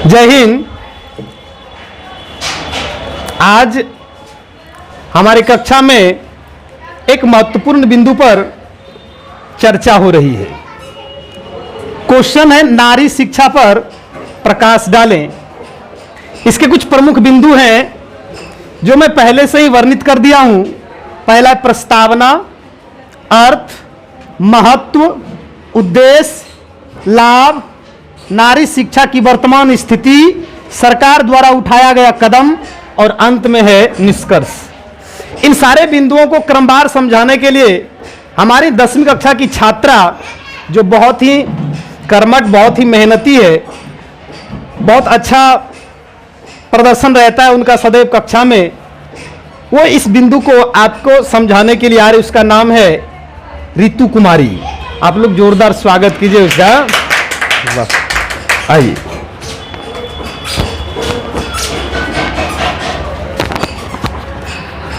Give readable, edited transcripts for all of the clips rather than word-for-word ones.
जय हिंद। आज हमारी कक्षा में एक महत्वपूर्ण बिंदु पर चर्चा हो रही है। क्वेश्चन है नारी शिक्षा पर प्रकाश डालें। इसके कुछ प्रमुख बिंदु हैं जो मैं पहले से ही वर्णित कर दिया हूं। पहला प्रस्तावना, अर्थ, महत्व, उद्देश्य, लाभ, नारी शिक्षा की वर्तमान स्थिति, सरकार द्वारा उठाया गया कदम और अंत में है निष्कर्ष। इन सारे बिंदुओं को क्रमवार समझाने के लिए हमारी 10वीं कक्षा की छात्रा जो बहुत ही कर्मठ, बहुत ही मेहनती है, बहुत अच्छा प्रदर्शन रहता है उनका सदैव कक्षा में, वो इस बिंदु को आपको समझाने के लिए आ रही। उसका नाम है रितु कुमारी। आप लोग जोरदार स्वागत कीजिए उसका। आइए।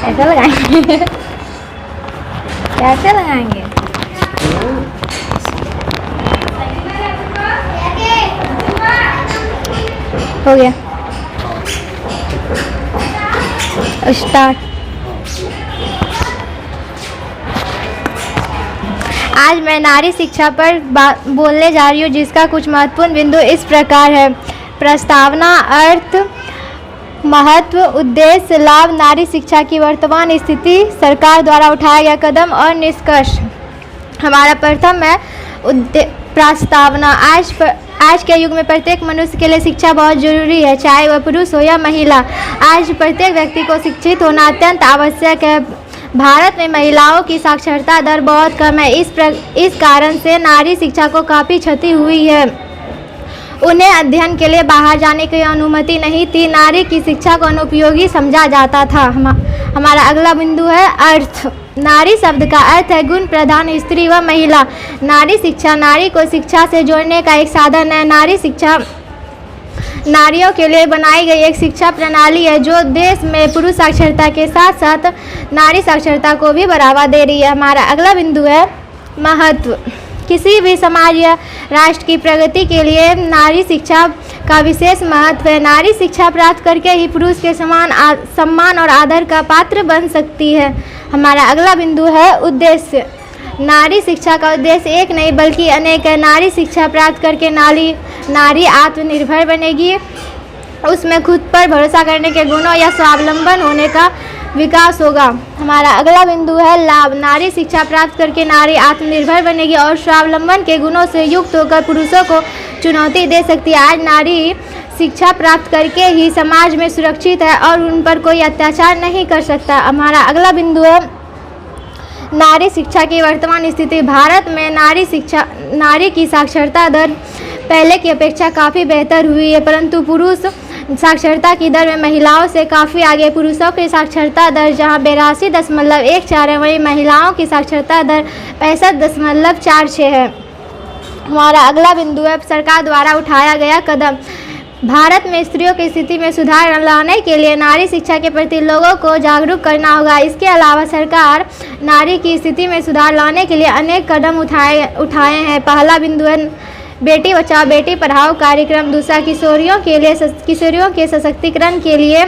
ऐसा लगाएंगे? कैसे लगाएंगे? हो गया, स्टार्ट। आज मैं नारी शिक्षा पर बोलने जा रही हूँ, जिसका कुछ महत्वपूर्ण बिंदु इस प्रकार है। प्रस्तावना, अर्थ, महत्व, उद्देश्य, लाभ, नारी शिक्षा की वर्तमान स्थिति, सरकार द्वारा उठाया गया कदम और निष्कर्ष। हमारा प्रथम है प्रस्तावना। आज के युग में प्रत्येक मनुष्य के लिए शिक्षा बहुत जरूरी है, चाहे वह पुरुष हो या महिला। आज प्रत्येक व्यक्ति को शिक्षित होना अत्यंत आवश्यक है। भारत में महिलाओं की साक्षरता दर बहुत कम है। इस कारण से नारी शिक्षा को काफ़ी क्षति हुई है। उन्हें अध्ययन के लिए बाहर जाने की अनुमति नहीं थी। नारी की शिक्षा को अनुपयोगी समझा जाता था। हमारा अगला बिंदु है अर्थ। नारी शब्द का अर्थ है गुण प्रधान स्त्री व महिला। नारी शिक्षा नारी को शिक्षा से जोड़ने का एक साधन है। नारी शिक्षा नारियों के लिए बनाई गई एक शिक्षा प्रणाली है जो देश में पुरुष साक्षरता के साथ साथ नारी साक्षरता को भी बढ़ावा दे रही है। हमारा अगला बिंदु है महत्व। किसी भी समाज या राष्ट्र की प्रगति के लिए नारी शिक्षा का विशेष महत्व है। नारी शिक्षा प्राप्त करके ही पुरुष के समान सम्मान और आदर का पात्र बन सकती है। हमारा अगला बिंदु है उद्देश्य। नारी शिक्षा का उद्देश्य एक नहीं बल्कि अनेक है। नारी शिक्षा प्राप्त करके नारी आत्मनिर्भर बनेगी। उसमें खुद पर भरोसा करने के गुणों या स्वावलंबन होने का विकास होगा। हमारा अगला बिंदु है लाभ। नारी शिक्षा प्राप्त करके नारी आत्मनिर्भर बनेगी और स्वावलंबन के गुणों से युक्त होकर पुरुषों को चुनौती दे सकती है। आज नारी शिक्षा प्राप्त करके ही समाज में सुरक्षित है और उन पर कोई अत्याचार नहीं कर सकता। हमारा अगला बिंदु है नारी शिक्षा की वर्तमान स्थिति। भारत में नारी की साक्षरता दर पहले की अपेक्षा काफ़ी बेहतर हुई है, परंतु पुरुष साक्षरता की दर में महिलाओं से काफ़ी आगे। पुरुषों की साक्षरता दर जहां 82.14 है, वहीं महिलाओं की साक्षरता दर 65.46 है। हमारा अगला बिंदु है सरकार द्वारा उठाया गया कदम। भारत में स्त्रियों की स्थिति में सुधार लाने के लिए नारी शिक्षा के प्रति लोगों को जागरूक करना होगा। इसके अलावा सरकार नारी की स्थिति में सुधार लाने के लिए अनेक कदम उठाए हैं। पहला बिंदु है बेटी बचाओ बेटी पढ़ाओ कार्यक्रम। दूसरा किशोरियों के सशक्तिकरण के लिए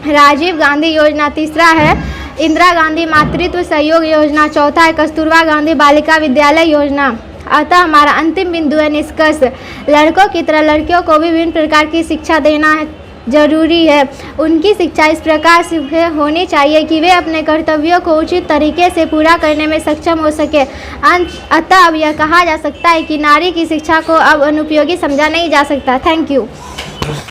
राजीव गांधी योजना। तीसरा है इंदिरा गांधी मातृत्व सहयोग योजना। चौथा है कस्तूरबा गांधी बालिका विद्यालय योजना। अतः हमारा अंतिम बिंदु है निष्कर्ष। लड़कों की तरह लड़कियों को भी विभिन्न प्रकार की शिक्षा देना जरूरी है। उनकी शिक्षा इस प्रकार से होनी चाहिए कि वे अपने कर्तव्यों को उचित तरीके से पूरा करने में सक्षम हो सके। अतः अब यह कहा जा सकता है कि नारी की शिक्षा को अब अनुपयोगी समझा नहीं जा सकता। Thank you.